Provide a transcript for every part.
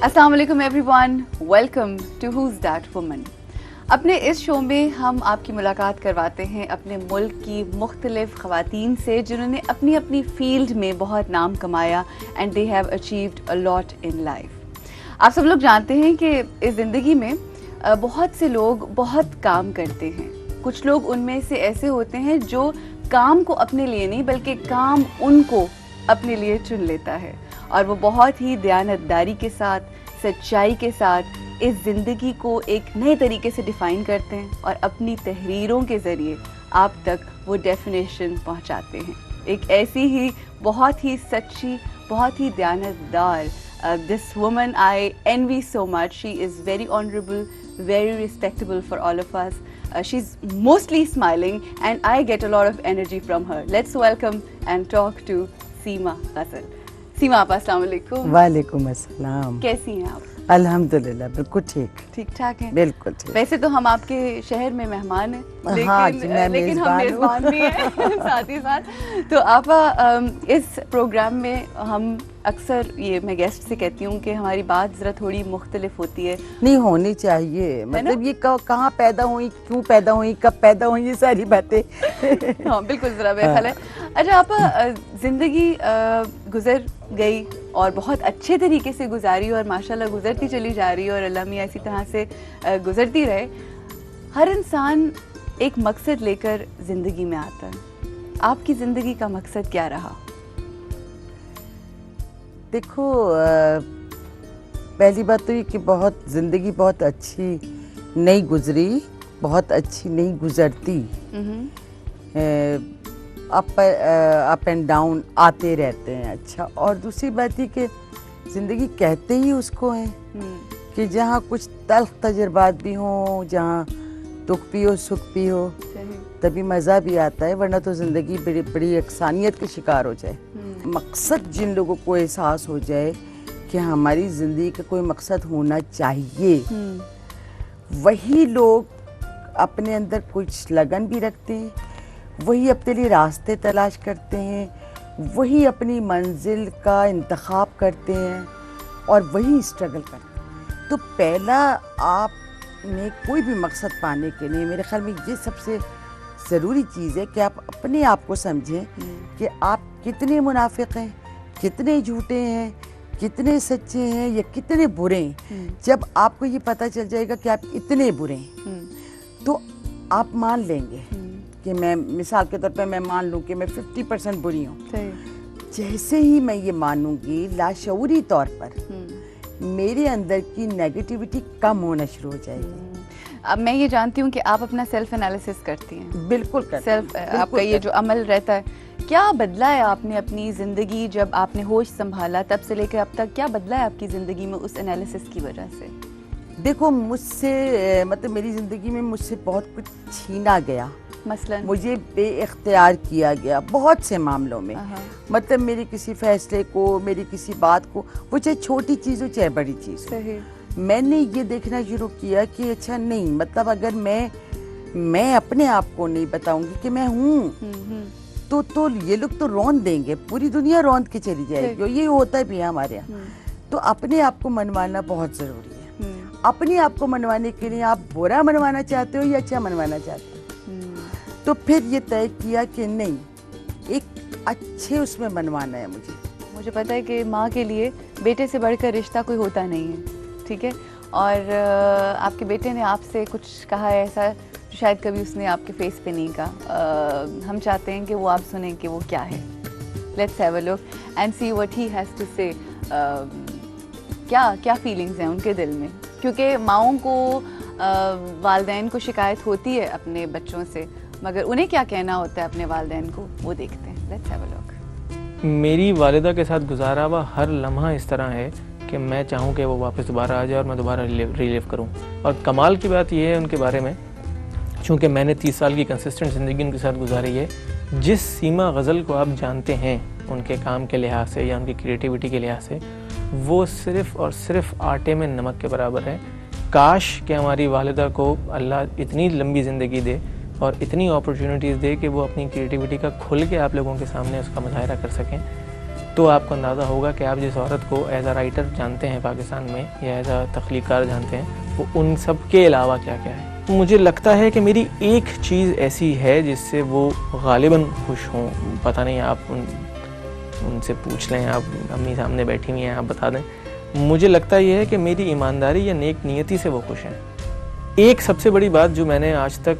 अस्सलाम वालेकुम everyone, welcome to who's that woman. अपने इस शो में हम आपकी मुलाकात करवाते हैं अपने मुल्क की मुख्तलिफ ख़वातीन से जिन्होंने अपनी अपनी फील्ड में बहुत नाम कमाया and they have achieved a lot in life. आप सब लोग जानते हैं कि इस ज़िंदगी में बहुत से लोग बहुत काम करते हैं। कुछ लोग उनमें से ऐसे होते हैं जो काम को अपने लिए नहीं बल्कि काम उनको अपने लिए चुन लेता है और वो बहुत ही दयानतदारी के साथ, सच्चाई के साथ इस ज़िंदगी को एक नए तरीके से डिफ़ाइन करते हैं और अपनी तहरीरों के ज़रिए आप तक वो डेफिनेशन पहुंचाते हैं। एक ऐसी ही बहुत ही सच्ची, बहुत ही दयानतदार this woman I envy so much. She is very honourable, very respectable for all of us. She's mostly smiling and I get a lot of energy from her. Let's welcome and talk to सीमा गजल। सीमा आप अस्सलाम वालेकुम। वालेकुम अस्सलाम। कैसी हैं आप? अल्हम्दुलिल्लाह बिल्कुल ठीक ठाक हैं। बिल्कुल ठीक। वैसे तो हम आपके शहर में मेहमान हैं, लेकिन हाँ, लेकिन हम मेजबान भी हैं साथ ही साथ। तो आप इस प्रोग्राम में हम अक्सर ये मैं गेस्ट से कहती हूँ कि हमारी बात ज़रा थोड़ी मुख्तलिफ होती है। नहीं होनी चाहिए, मतलब ये कहाँ पैदा हुई, क्यों पैदा हुई, कब पैदा हुई, ये सारी बातें हाँ बिल्कुल, ज़रा बेखल है। अच्छा, आप ज़िंदगी गुजर गई और बहुत अच्छे तरीके से गुजारी और माशाल्लाह गुजरती चली जा रही है और अल्लाह मियां इसी तरह से गुजरती रहे। हर इंसान एक मकसद लेकर ज़िंदगी में आता है। आपकी ज़िंदगी का मकसद क्या रहा? देखो, पहली बात तो ये कि ज़िंदगी बहुत अच्छी नहीं गुजरी, बहुत अच्छी नहीं गुजरती। अप एंड डाउन आते रहते हैं। अच्छा, और दूसरी बात ये कि ज़िंदगी कहते ही उसको है कि जहाँ कुछ तल्ख तजुर्बात भी हों, जहाँ दुख भी हो, सुख भी हो, तभी मज़ा भी आता है, वरना तो ज़िंदगी बड़ी बड़ी अकसानियत के शिकार हो जाए। मकसद जिन लोगों को एहसास हो जाए कि हमारी ज़िंदगी का कोई मकसद होना चाहिए, वही लोग अपने अंदर कुछ लगन भी रखते हैं, वही अपने लिए रास्ते तलाश करते हैं, वही अपनी मंजिल का इंतखाब करते हैं और वही स्ट्रगल करते हैं। तो पहला आपने कोई भी मकसद पाने के लिए मेरे ख्याल में ये सबसे ज़रूरी चीज़ है कि आप अपने आप को समझें कि आप कितने मुनाफिक हैं, कितने झूठे हैं, कितने सच्चे हैं या कितने बुरे हैं। जब आपको ये पता चल जाएगा कि आप इतने बुरे हैं तो आप मान लेंगे कि मैं, मिसाल के तौर पे मैं मान लूँ कि मैं 50% बुरी हूँ। जैसे ही मैं ये मानूंगी लाशऊरी तौर पर मेरे अंदर की नेगेटिविटी कम होना शुरू हो जाएगी। अब मैं ये जानती हूँ कि आप अपना सेल्फ एनालिसिस करती हैं। बिल्कुल सेल्फ आपका ये जो अमल रहता है, क्या बदला है आपने अपनी ज़िंदगी जब आपने होश संभाला तब से लेकर अब तक? क्या बदला है आपकी ज़िंदगी में उस एनालिसिस की वजह से? देखो, मुझसे मतलब मेरी ज़िंदगी में मुझसे बहुत कुछ छीना गया, मसलन मुझे बेइख्तियार किया गया बहुत से मामलों में। मतलब मेरे किसी फैसले को, मेरी किसी बात को, वो चाहे छोटी चीज़ हो चाहे बड़ी चीज़ हो, मैंने ये देखना शुरू किया कि अच्छा नहीं, मतलब अगर मैं अपने आप को नहीं बताऊंगी कि मैं हूँ तो ये लोग तो रौंद देंगे, पूरी दुनिया रौंद के चली जाएगी और ये होता भी है हमारे यहाँ। तो अपने आप को मनवाना बहुत ज़रूरी है। अपने आप को मनवाने के लिए आप बुरा मनवाना चाहते हो या अच्छा मनवाना चाहते हो, तो फिर ये तय किया कि नहीं, एक अच्छे उसमें मनवाना है मुझे पता है कि माँ के लिए बेटे से बढ़कर रिश्ता कोई होता नहीं है, ठीक है। और आपके बेटे ने आपसे कुछ कहा है ऐसा जो शायद कभी उसने आपके फेस पे नहीं कहा। हम चाहते हैं कि वो आप सुनें कि वो क्या है। Let's have a look and see what he has to say. क्या फीलिंग्स हैं उनके दिल में, क्योंकि माओं को वालिदैन को शिकायत होती है अपने बच्चों से, मगर उन्हें क्या कहना होता है अपने वालिदैन को, वो देखते हैं। Let's have a look. मेरी वालिदा के साथ गुजारा हुआ हर लम्हा इस तरह है कि मैं चाहूँ कि वो वापस दोबारा आ जाए और मैं दोबारा रिलीव करूँ। और कमाल की बात यह है उनके बारे में, चूँकि मैंने 30 साल की कंसिस्टेंट ज़िंदगी उनके साथ गुजारी है, जिस सीमा गज़ल को आप जानते हैं उनके काम के लिहाज से या उनकी क्रिएटिविटी के लिहाज से, वो सिर्फ़ और सिर्फ आटे में नमक के बराबर है। काश कि हमारी वालिदा को अल्लाह इतनी लंबी ज़िंदगी दे और इतनी अपॉर्चुनिटीज़ दे कि वो अपनी क्रिएटिविटी का खुल के आप लोगों के सामने उसका मुजाहरा कर सकें। तो आपको अंदाज़ा होगा कि आप जिस औरत को एज अ राइटर जानते हैं पाकिस्तान में या एज अ तख्लीकार जानते हैं, वो उन सब के अलावा क्या क्या है। मुझे लगता है कि मेरी एक चीज़ ऐसी है जिससे वो गालिबन खुश हों। पता नहीं, आप उनसे पूछ लें, आप अम्मी सामने बैठी हुई हैं, आप बता दें। मुझे लगता ये है कि मेरी ईमानदारी या नेक नियति से वो खुश हैं। एक सबसे बड़ी बात जो मैंने आज तक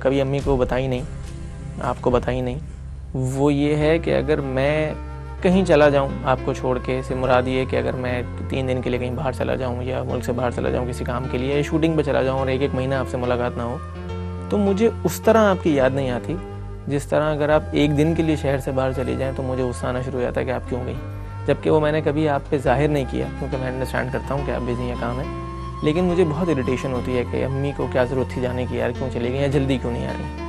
कभी अम्मी को बताई नहीं, आपको बताई नहीं, वो ये है कि अगर मैं कहीं चला जाऊं आपको छोड़ के, से मुराद ये है कि अगर मैं 3 दिन के लिए कहीं बाहर चला जाऊं या मुल्क से बाहर चला जाऊं किसी काम के लिए, या शूटिंग पे चला जाऊं और 1-1 महीना आपसे मुलाकात ना हो, तो मुझे उस तरह आपकी याद नहीं आती जिस तरह अगर आप 1 दिन के लिए शहर से बाहर चले जाएँ तो मुझे गुस्सा आना शुरू हो जाता है कि आप क्यों गई। जबकि वो मैंने कभी आप पे ज़ाहिर नहीं किया, क्योंकि मैं अंडरस्टैंड करता हूँ कि आप बिजी हैं, काम है, लेकिन मुझे बहुत इरिटेशन होती है कि अम्मी को क्या ज़रूरत थी जाने की, यार क्यों चली गई या जल्दी क्यों नहीं आ रही।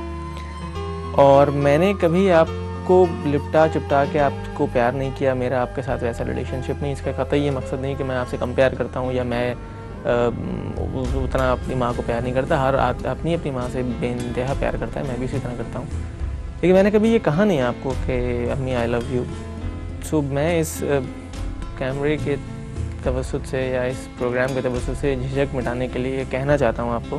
और मैंने कभी आपको लिपटा चिपटा के आपको प्यार नहीं किया, मेरा आपके साथ वैसा रिलेशनशिप नहीं। इसका कतई ये मकसद नहीं कि मैं आपसे कम प्यार करता हूँ या मैं उतना अपनी माँ को प्यार नहीं करता। हर अपनी अपनी माँ से बेइंतहा प्यार करता है, मैं भी इसी तरह करता हूँ। लेकिन मैंने कभी ये कहा नहीं आपको कि अम्मी आई लव यू। सो मैं इस कैमरे के तवस्सुत से या इस प्रोग्राम के तवस्सुत से झिझक मिटाने के लिए कहना चाहता हूँ आपको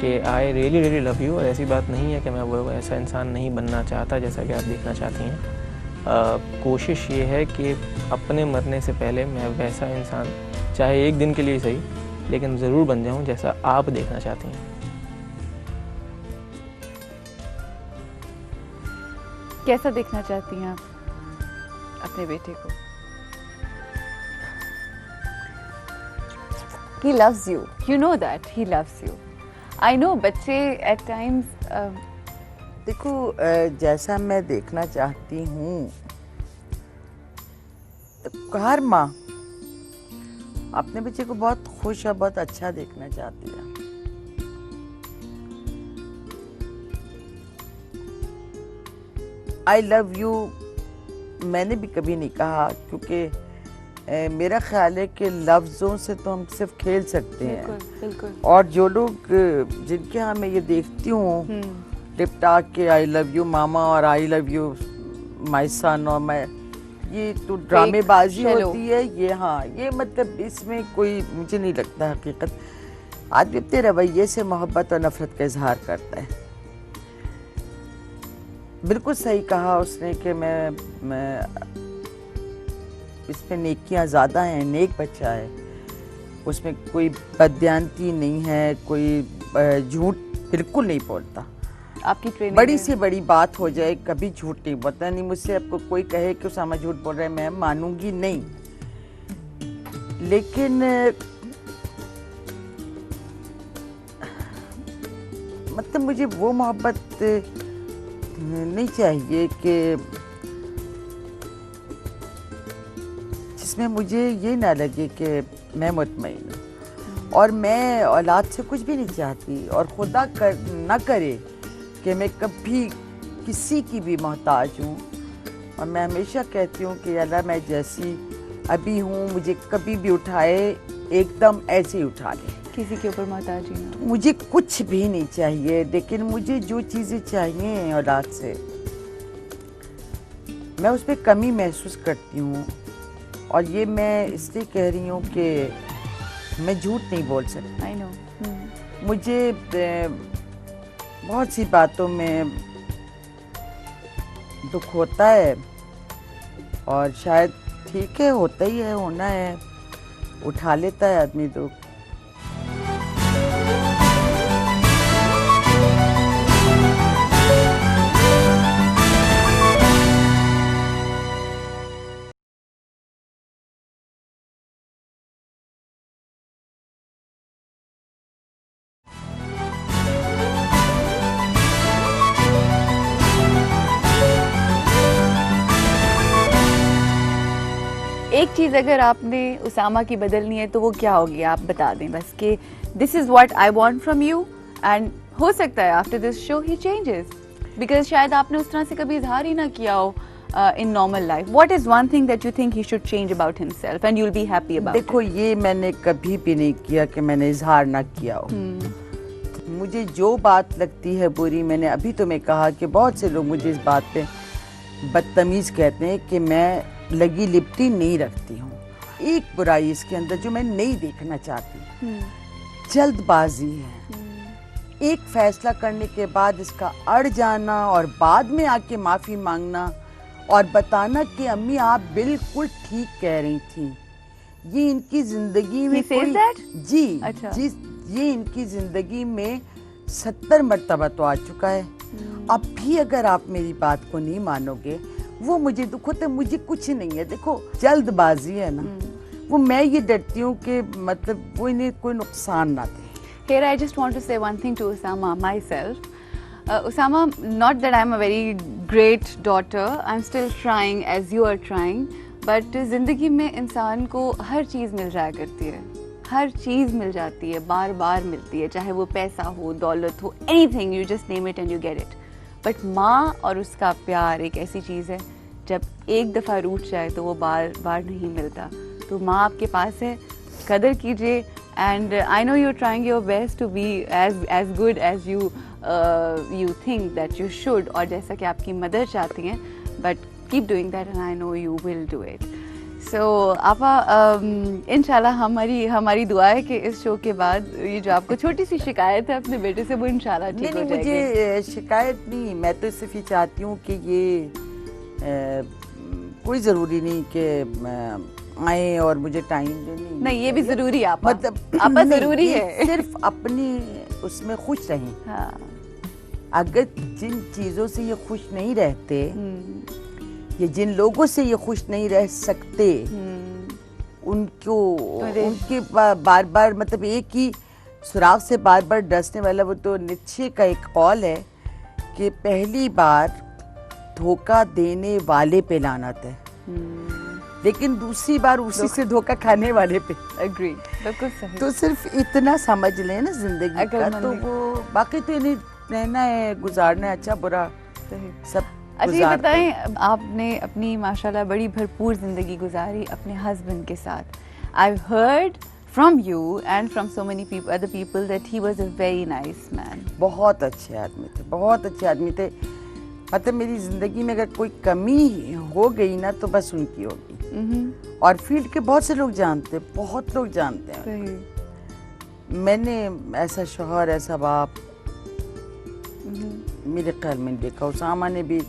कि I really really love you. और ऐसी बात नहीं है कि मैं वो ऐसा इंसान नहीं बनना चाहता जैसा कि आप देखना चाहती हैं। कोशिश ये है कि अपने मरने से पहले मैं वैसा इंसान, चाहे 1 दिन के लिए सही, लेकिन ज़रूर बन जाऊँ जैसा आप देखना चाहती हैं। कैसा देखना चाहती हैं आप अपने बेटे को? He loves you. You know that he loves you. I know बच्चे at times देखो, जैसा मैं देखना चाहती हूँ, हर माँ अपने बच्चे को बहुत खुश और बहुत अच्छा देखना चाहती है। आई लव यू मैंने भी कभी नहीं कहा, क्योंकि मेरा ख्याल है कि लफ्ज़ों से तो हम सिर्फ खेल सकते हैं। बिल्कुल। और जो लोग जिनके यहाँ मैं ये देखती हूँ लिपटा के आई लव यू मामा और आई लव यू माई सन, और मैं, ये तो ड्रामेबाजी होती है। ये हाँ, ये मतलब इसमें कोई मुझे नहीं लगता हकीकत। आदमी अपने रवैये से मोहब्बत और नफरत का इजहार करता है। बिल्कुल सही कहा उसने कि मैं इसमें नेकियां ज़्यादा हैं, नेक बच्चा है, उसमें कोई बददियानती नहीं है, कोई झूठ बिल्कुल नहीं बोलता। आपकी ट्रेनिंग बड़ी से बड़ी बात हो जाए कभी झूठ नहीं बोलता। नहीं, मुझसे आपको कोई कहे कि उसामा झूठ बोल रहा है, मैं मानूंगी नहीं। लेकिन मतलब मुझे वो मोहब्बत नहीं चाहिए कि जिसमें मुझे ये ना लगे कि मैं मुतमईन हूँ। और मैं औलाद से कुछ भी नहीं चाहती, और खुदा ना करे कि मैं कभी किसी की भी मोहताज हूँ। और मैं हमेशा कहती हूँ कि अल्लाह मैं जैसी अभी हूँ, मुझे कभी भी उठाए एकदम ऐसे ही उठा ले, किसी के ऊपर मोहताज ही ना। मुझे कुछ भी नहीं चाहिए। लेकिन मुझे जो चीज़ें चाहिए औलाद से, मैं उस पर कमी महसूस करती हूँ। और ये मैं इसलिए कह रही हूँ कि मैं झूठ नहीं बोल सकती। I know. मुझे बहुत सी बातों में दुख होता है, और शायद ठीक है, होता ही है, होना है, उठा लेता है आदमी दुख। एक चीज़ अगर आपने उसामा की बदलनी है तो वो क्या होगी, आप बता दें बस कि this is what I want from you, and हो सकता है after this show he changes, because शायद आपने उस तरह से कभी इजहार ही ना किया हो in normal life. What is one thing that you think he should change about himself and you will be happy about? देखो, ये मैंने कभी भी नहीं किया कि मैंने इजहार ना किया हो। मुझे जो बात लगती है बुरी, मैंने अभी तुम्हें कहा कि बहुत से लोग मुझे इस बात पे बदतमीज़ कहते हैं कि मैं लगी लिपटी नहीं रखती हूँ। एक बुराई इसके अंदर जो मैं नहीं देखना चाहती, जल्दबाजी है। एक फैसला करने के बाद इसका अड़ जाना और बाद में आके माफी मांगना और बताना कि अम्मी आप बिल्कुल ठीक कह रही थी। ये इनकी जिंदगी में He says that? जी अच्छा। जी, ये इनकी जिंदगी में 70 मर्तबा तो आ चुका है। अब भी अगर आप मेरी बात को नहीं मानोगे, वो मुझे दुख होता है, मुझे कुछ नहीं है। देखो जल्दबाजी है ना, वो मैं ये डरती हूँ कि मतलब वो इन्हें कोई नुकसान ना दे। Here I just want to say one thing to Usama myself. Usama, not that I'm a very great daughter, I'm still trying as you are trying, but ज़िंदगी में इंसान को हर चीज़ मिल जाया करती है, हर चीज़ मिल जाती है, बार बार मिलती है, चाहे वो पैसा हो, दौलत हो, anything, you just name it and you get it. But माँ और उसका प्यार एक ऐसी चीज़ है, जब एक दफ़ा रूठ जाए तो वो बार बार नहीं मिलता। तो माँ आपके पास है, कदर कीजिए। And I know you're trying your best to be as good as you think that you should, और जैसा कि आपकी मदर चाहती हैं, but keep doing that and I know you will do it. So आपा इंशाल्लाह हमारी दुआ है कि इस शो के बाद ये जो आपको छोटी सी शिकायत है अपने बेटे से, वो इंशाल्लाह ठीक हो जाएगी। मुझे शिकायत नहीं, मैं तो सिर्फ ये चाहती हूँ कि ये कोई ज़रूरी नहीं कि आए और मुझे टाइम देने। नहीं, ये भी जरूरी है आपा, मतलब आपा जरूरी है। सिर्फ अपनी उसमें खुश रहें। हाँ। अगर जिन चीज़ों से ये खुश नहीं रहते या जिन लोगों से ये खुश नहीं रह सकते, उनके बार बार मतलब एक ही सुराग से बार बार डसने वाला, वो तो नीचे का एक कौल है कि पहली बार धोखा देने वाले पे लानत है, लेकिन दूसरी बार उसी से धोखा खाने वाले पे। एग्री, बिल्कुल सही। तो सिर्फ इतना समझ लें ना जिंदगी का, तो वो बाकी तो इन्हें रहना है, गुजारना है, अच्छा बुरा सब। अच्छा ये बताएं, आपने अपनी माशाल्लाह बड़ी भरपूर जिंदगी गुजारी अपने हस्बैंड के साथ। I've heard from you and from so many people, other people, that he was a very nice man. बहुत अच्छे आदमी थे, बहुत अच्छे आदमी थे। मतलब मेरी जिंदगी में अगर कोई कमी हो गई ना तो बस उनकी होगी। और फील्ड के बहुत से लोग जानते हैं, बहुत लोग जानते हैं। सही। मैंने ऐसा शौहर, ऐसा बाप मेरे ख्याल में देखा। उसामा ने भी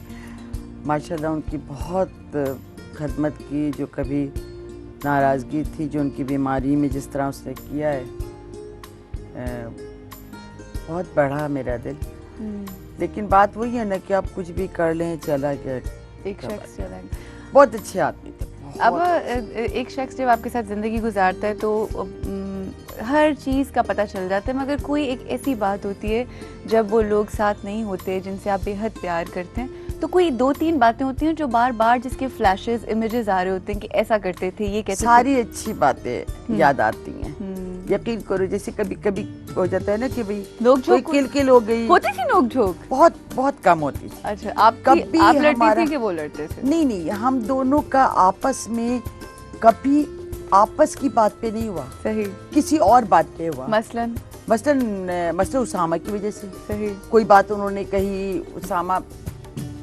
माशाल्लाह उनकी बहुत खदमत की, जो कभी नाराज़गी थी, जो उनकी बीमारी में जिस तरह उसने किया है, बहुत बढ़ा मेरा दिल। लेकिन बात वही है ना कि आप कुछ भी कर लें, चला गया एक शख्स चला गया। बहुत अच्छे आदमी थे। अब एक शख्स जब आपके साथ ज़िंदगी गुजारता है तो हर चीज़ का पता चल जाता है, मगर कोई एक ऐसी बात होती है जब वो लोग साथ नहीं होते जिनसे आप बेहद प्यार करते हैं, तो कोई 2-3 बातें होती हैं जो बार बार जिसके फ्लैशेस, इमेजेस आ रहे होते हैं कि ऐसा करते थे, ये कहते थे। सारी अच्छी बातें याद आती हैं, यकीन करो। जैसे कभी कभी हो जाता है ना कि भाई कोई किलकिल हो गई, होती थी नोक झोंक, बहुत बहुत कम होती थी। अच्छा, आप लड़ती थी कि वो लड़ते थे? नहीं, हम दोनों का आपस में कभी आपस की बात पे नहीं हुआ। सही। किसी और बात पे हुआ। मसलन उसामा की वजह से। सही। कोई बात उन्होंने कही, उसामा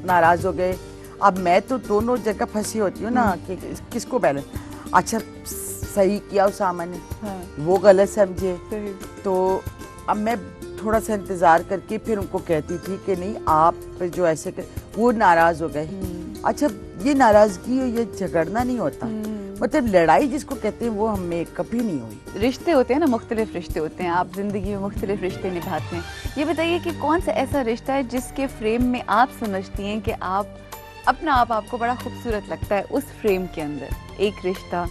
नाराज हो गए। अब मैं तो दोनों जगह फंसी होती हूँ ना कि किसको बैलेंस। अच्छा सही किया उसामा ने, हाँ। वो गलत समझे, तो अब मैं थोड़ा सा इंतजार करके फिर उनको कहती थी कि नहीं आप जो ऐसे कर, वो नाराज हो गए। अच्छा ये नाराजगी और ये झगड़ना नहीं होता, मतलब लड़ाई जिसको कहते हैं वो हमें कभी नहीं हुई। रिश्ते होते हैं ना, मुख्तलिफ रिश्ते होते हैं, आप जिंदगी में मुख्तलिफ रिश्ते निभाते हैं। ये बताइए कि कौन सा ऐसा रिश्ता है जिसके फ्रेम में आप समझती हैं कि आप अपना आप आपको बड़ा खूबसूरत लगता है उस फ्रेम के अंदर, एक रिश्ता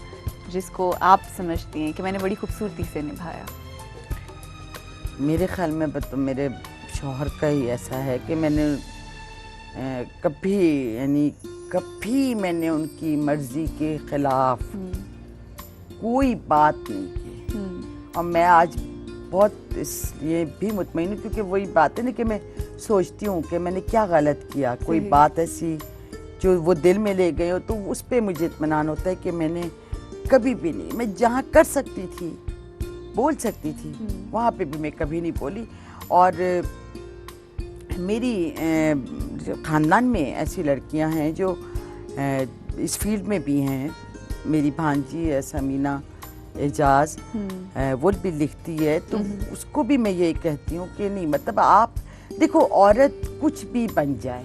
जिसको आप समझती हैं कि मैंने बड़ी खूबसूरती से निभाया? मेरे ख्याल में तो मेरे शौहर का ही ऐसा है कि मैंने कभी मैंने उनकी मर्जी के खिलाफ कोई बात नहीं की। और मैं आज बहुत इसलिए भी मुतमईन हूँ क्योंकि वही बात है ना कि मैं सोचती हूँ कि मैंने क्या गलत किया, कोई बात ऐसी जो वो दिल में ले गए हो, तो उस पर मुझे इत्मीनान होता है कि मैंने कभी भी नहीं, मैं जहाँ कर सकती थी, बोल सकती थी, वहाँ पे भी मैं कभी नहीं बोली। और मेरी ख़ानदान में ऐसी लड़कियां हैं जो इस फील्ड में भी हैं, मेरी भांजी है समीना एजाज, वो भी लिखती है, तो उसको भी मैं यही कहती हूँ कि नहीं, मतलब आप देखो, औरत कुछ भी बन जाए,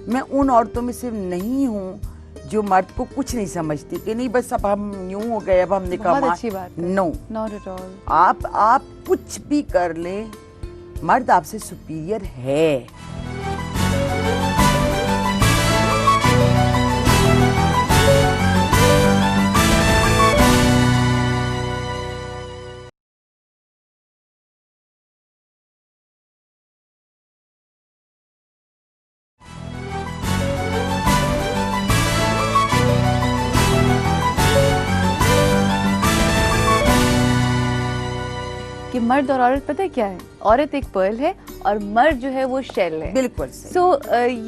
मैं उन औरतों में से नहीं हूँ जो मर्द को कुछ नहीं समझती कि नहीं बस अब हम यूं हो गए, अब हमने बहुत कहा अच्छी बात है। No, not at all. आप कुछ भी कर ले, मर्द आपसे सुपीरियर है। कि मर्द और औरत पता है क्या है, औरत एक पर्ल है और मर्द जो है वो शेल है। बिल्कुल सही। सो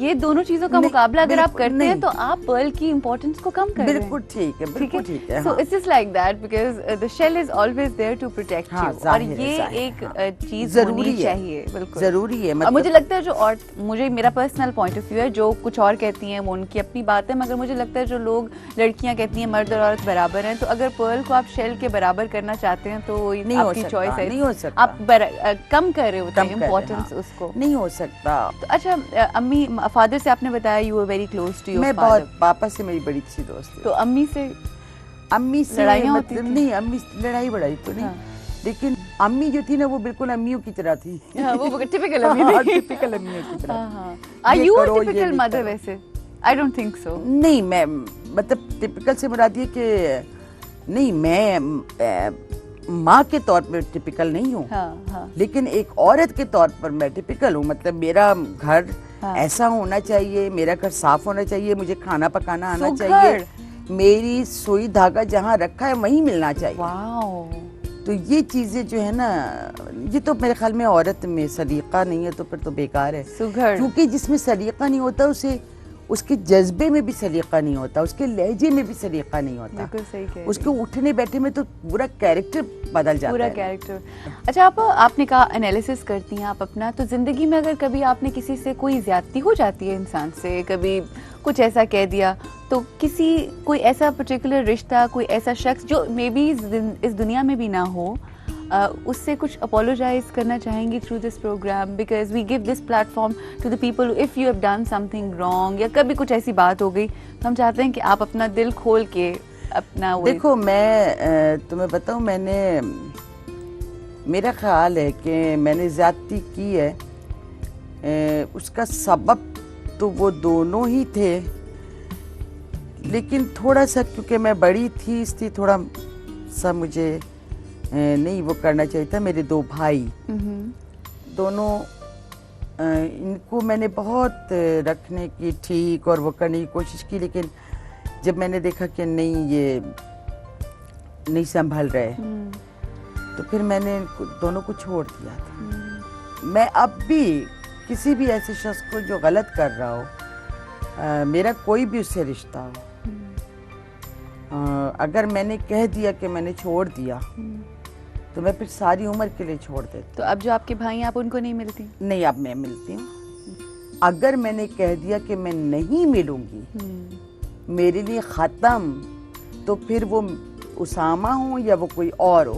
ये दोनों चीजों का नहीं, मुकाबला अगर आप बिल्कुल करते हैं नहीं। तो आप पर्ल की इम्पोर्टेंस को कम कर रहे हैं। बिल्कुल ठीक है, बिल्कुल ठीक है। So it's just like that because the shell is always there to protect हाँ, यू, और जाहिर है, ये जाहिर है, एक हाँ। चीज जरूरी होनी है, चाहिए। बिल्कुल जरूरी है। और मुझे लगता है जो और मुझे मेरा पर्सनल पॉइंट ऑफ व्यू है, जो कुछ और कहती हैं वो उनकी अपनी बात है, मगर मुझे लगता है जो लोग लड़कियां कहती हैं मर्द और औरत बराबर हैं, तो अगर पर्ल को आप शेल के बराबर करना चाहते हैं तो नहीं हो आपकी सकता, चॉइस है। नहीं हो सकता। आप कम कर रहे होते कम हैं कर रहे, इम्पोर्टेंस हाँ। उसको। नहीं हो सकता। तो अच्छा, अम्मी फादर से आपने बताया you are very close to your मैं फादर, बहुत, पापा से मेरी बड़ी अच्छी दोस्त है। तो अम्मी से अम्मी से लड़ाइयाँ होती मतलब थी? नहीं, अम्मी लड़ाई बड़ाई तो नहीं, हाँ। लेकिन अम्मी जो थी ना वो बिल्कुल अम्मियों की तरह थी। हाँ, वो टिपिकल अम्मी थी। टिपिकल अम्मियों की तरह। हाँ। Are ये you a करो, ये typical नहीं mother करो। वैसे? I don't think so. नहीं, मैं मतलब टिपिकल से मुराद ये कि नहीं, मैं माँ के तौर पर टिपिकल नहीं हूँ, हाँ। लेकिन एक औरत के तौर पर मैं टिपिकल हूँ। मतलब मेरा घर हाँ। ऐसा होना चाहिए, मेरा घर साफ होना चाहिए, मुझे खाना पकाना आना सुघड़। चाहिए, मेरी सुई धागा जहाँ रखा है वहीं मिलना चाहिए। वाओ। तो ये चीजें जो है ना, ये तो मेरे ख्याल में औरत में सलीका नहीं है तो फिर तो बेकार है। सुघड़। क्योंकि जिसमें सलीका नहीं होता उसे उसके जज्बे में भी सलीका नहीं होता, उसके लहजे में भी सलीका नहीं होता, बिल्कुल सही कह रही उसके उठने बैठे में तो पूरा कैरेक्टर बदल जाता पूरा है। कैरेक्टर। अच्छा, आपने कहा एनालिसिस करती हैं आप अपना, तो जिंदगी में अगर कभी आपने किसी से कोई ज्यादती हो जाती है इंसान से, कभी कुछ ऐसा कह दिया, तो कोई ऐसा पर्टिकुलर रिश्ता, कोई ऐसा शख्स जो मे बी इस दुनिया में भी ना हो, उससे कुछ अपोलोजाइज करना चाहेंगी through this program, because we give this platform to the people if you have done something wrong, या कभी कुछ ऐसी बात हो गई तो हम चाहते हैं कि आप अपना दिल खोल के अपना वो। देखो, मैं तुम्हें बताऊं, मेरा ख्याल है कि मैंने ज्यादती की है, उसका सबब तो वो दोनों ही थे, लेकिन थोड़ा सा क्योंकि मैं बड़ी थी इसलिए थोड़ा सा मुझे नहीं वो करना चाहिए था। मेरे दो भाई दोनों, इनको मैंने बहुत रखने की ठीक और वो करने की कोशिश की, लेकिन जब मैंने देखा कि नहीं ये नहीं संभल रहे, तो फिर मैंने इनको दोनों को छोड़ दिया था। मैं अब भी किसी भी ऐसे शख्स को जो गलत कर रहा हो, मेरा कोई भी उससे रिश्ता हो, अगर मैंने कह दिया कि मैंने छोड़ दिया तो मैं फिर सारी उम्र के लिए छोड़ देती। तो अब जो आपके भाई हैं आप उनको नहीं मिलती? नहीं, अब मैं मिलती हूँ। अगर मैंने कह दिया कि मैं नहीं मिलूंगी, मेरे लिए खत्म, तो फिर वो उसामा हो या वो कोई और हो,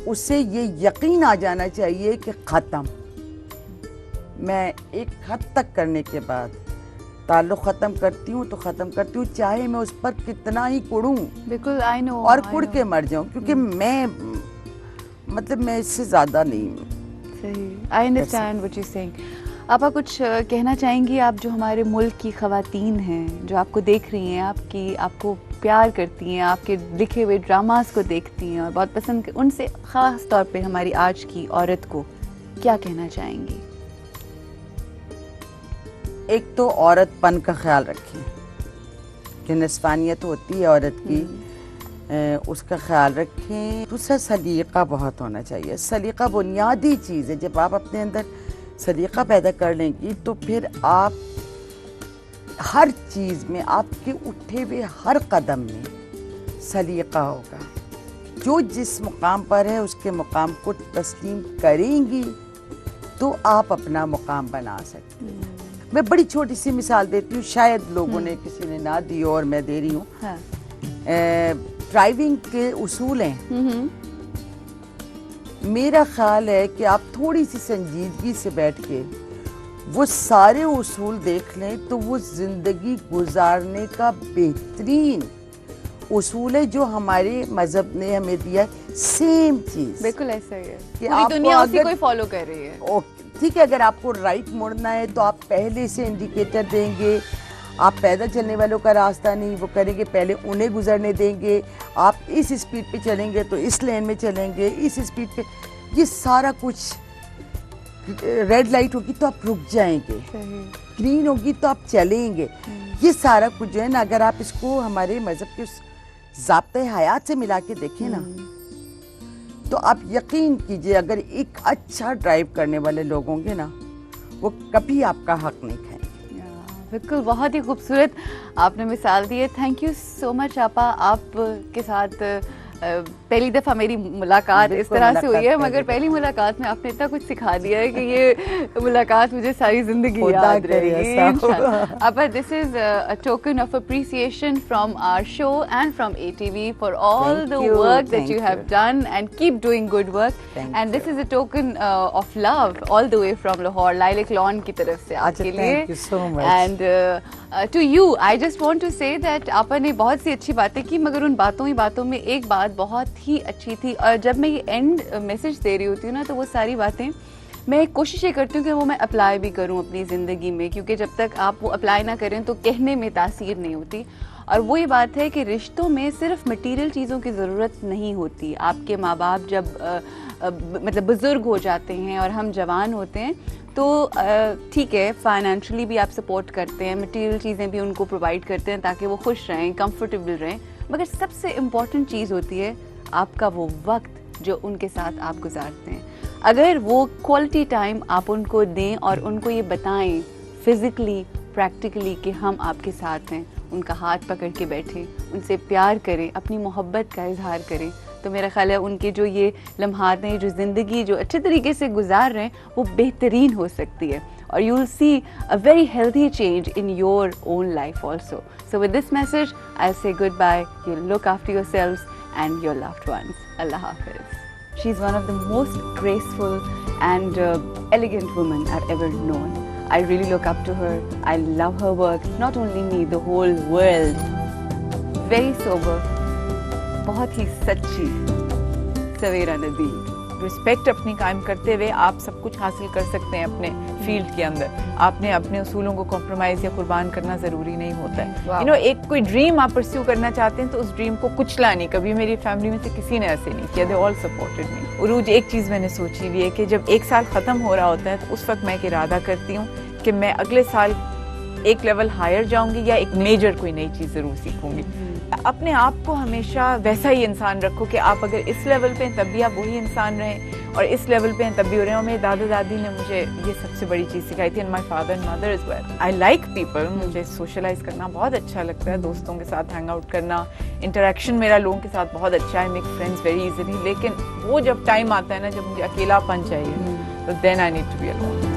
उससे ये यकीन आ जाना चाहिए कि खत्म। मैं एक हद तक करने के बाद ताल्लुक खत्म करती हूँ तो खत्म करती हूँ, चाहे मैं उस पर कितना ही कुड़ूं। बिल्कुल, आई नो। और कुड़ के मर जाऊं, क्योंकि मैं इससे ज्यादा नहीं। सही, I understand what you saying. आपा कुछ कहना चाहेंगी, आप जो हमारे मुल्क की खवातीन हैं, जो आपको देख रही हैं, आपको प्यार करती हैं, आपके लिखे हुए ड्रामास को देखती हैं और बहुत पसंद, उनसे ख़ास तौर पे हमारी आज की औरत को क्या कहना चाहेंगी? एक तो औरतपन का ख्याल रखें कि निस्फानियत होती है औरत की, उसका ख्याल रखें। दूसरा, सलीका बहुत होना चाहिए। सलीका बुनियादी चीज़ है। जब आप अपने अंदर सलीका पैदा कर लेंगी तो फिर आप हर चीज़ में, आपके उठे हुए हर कदम में सलीका होगा। जो जिस मुकाम पर है उसके मुकाम को तस्लीम करेंगी तो आप अपना मुकाम बना सकते हैं। मैं बड़ी छोटी सी मिसाल देती हूँ, शायद लोगों ने किसी ने ना दी हो और मैं दे रही हूँ। हाँ। ड्राइविंग के उसूल हैं। मेरा ख्याल है कि आप थोड़ी सी संजीदगी से बैठ के वो सारे उसूल देख लें तो वो जिंदगी गुजारने का बेहतरीन उसूल है जो हमारे मजहब ने हमें दिया है। सेम चीज बिल्कुल ऐसा ही है कि पूरी आपको दुनिया उसी अगर- को ही फॉलो कर रही है। ठीक है, अगर आपको राइट मुड़ना है तो आप पहले से इंडिकेटर देंगे। आप पैदल चलने वालों का रास्ता नहीं वो करेंगे, पहले उन्हें गुजरने देंगे। आप इस स्पीड पे चलेंगे तो इस लेन में चलेंगे, इस स्पीड पे। ये सारा कुछ, रेड लाइट होगी तो आप रुक जाएंगे, सही। ग्रीन होगी तो आप चलेंगे। ये सारा कुछ जो है ना, अगर आप इसको हमारे मजहब के उस ज़ाब्ते हयात से मिला के देखें ना, तो आप यकीन कीजिए अगर एक अच्छा ड्राइव करने वाले लोग होंगे ना, वो कभी आपका हक नहीं खाएंगे। बिल्कुल, बहुत ही खूबसूरत आपने मिसाल दी है। थैंक यू सो मच आपा। आपके साथ पहली दफ़ा मेरी मुलाकात इस तरह से हुई है, मगर पहली मुलाकात में आपने इतना कुछ सिखा दिया है कि ये मुलाकात मुझे सारी जिंदगी याद रहेगी इंशाल्लाह। आपा, this is a token of appreciation from our show and from ATV for all the work that you have done and keep doing good work. And this is a token of love all the way from Lahore, lilac lawn की तरफ से आपके लिए। Thank you so much. And to you I just want to say that आपा ने बहुत सी अच्छी बातें की, मगर उन बातों ही बातों में एक बात बहुत ही अच्छी थी। और जब मैं ये एंड मैसेज दे रही होती हूँ ना, तो वो सारी बातें मैं कोशिश ये करती हूँ कि वो मैं अप्लाई भी करूँ अपनी ज़िंदगी में, क्योंकि जब तक आप वो अप्लाई ना करें तो कहने में तासीर नहीं होती। और वो ये बात है कि रिश्तों में सिर्फ मटीरियल चीज़ों की ज़रूरत नहीं होती। आपके माँ बाप जब मतलब बुज़ुर्ग हो जाते हैं और हम जवान होते हैं तो ठीक है, फाइनेंशियली भी आप सपोर्ट करते हैं, मटेरियल चीज़ें भी उनको प्रोवाइड करते हैं ताकि वो खुश रहें, कंफर्टेबल रहें, मगर सबसे इम्पॉर्टेंट चीज़ होती है आपका वो वक्त जो उनके साथ आप गुजारते हैं। अगर वो क्वालिटी टाइम आप उनको दें और उनको ये बताएं फिज़िकली, प्रैक्टिकली कि हम आपके साथ हैं, उनका हाथ पकड़ के बैठें, उनसे प्यार करें, अपनी मोहब्बत का इजहार करें, तो मेरा ख्याल है उनके जो ये लम्हात हैं, जो ज़िंदगी जो अच्छे तरीके से गुजार रहे हैं, वो बेहतरीन हो सकती है। और you will see a very healthy change in your own life also. So with this message I say goodbye. You look after yourselves and your loved ones. Allah Hafiz. She's one of the most graceful and elegant women I've ever known. I really look up to her. I love her work. Not only me, the whole world. Very sober. बहुत ही सच्ची सवेरा Nadeem. Respect अपनी कायम करते हुए आप सब कुछ हासिल कर सकते हैं अपने फील्ड के अंदर। आपने अपने उसूलों को कॉम्प्रोमाइज़ या कुर्बान करना ज़रूरी नहीं होता है। यू नो, एक कोई ड्रीम आप परस्यू करना चाहते हैं तो उस ड्रीम को कुचला नहीं। कभी मेरी फैमिली में से किसी ने ऐसे नहीं किया, दे ऑल सपोर्टेड मी। उरूज, एक चीज़ मैंने सोची हुई है कि जब एक साल ख़त्म हो रहा होता है तो उस वक्त मैं एक इरादा करती हूँ कि मैं अगले साल एक लेवल हायर जाऊँगी या एक मेजर कोई नई चीज़ ज़रूर सीखूँगी। अपने आप को हमेशा वैसा ही इंसान रखो कि आप अगर इस लेवल पे हैं तब भी आप वही इंसान रहें, और इस लेवल पे हैं तब भी हो रहे हैं। और मेरे दादा दादी ने मुझे ये सबसे बड़ी चीज़ सिखाई थी, and my father and mother is well. I like people, मुझे सोशलाइज करना बहुत अच्छा लगता है, दोस्तों के साथ हैंग आउट करना, इंटरेक्शन मेरा लोगों के साथ बहुत अच्छा है, मेक फ्रेंड्स वेरी इजीली। लेकिन वो जब टाइम आता है ना जब मुझे अकेलापन चाहिए, तो then I need to be alone.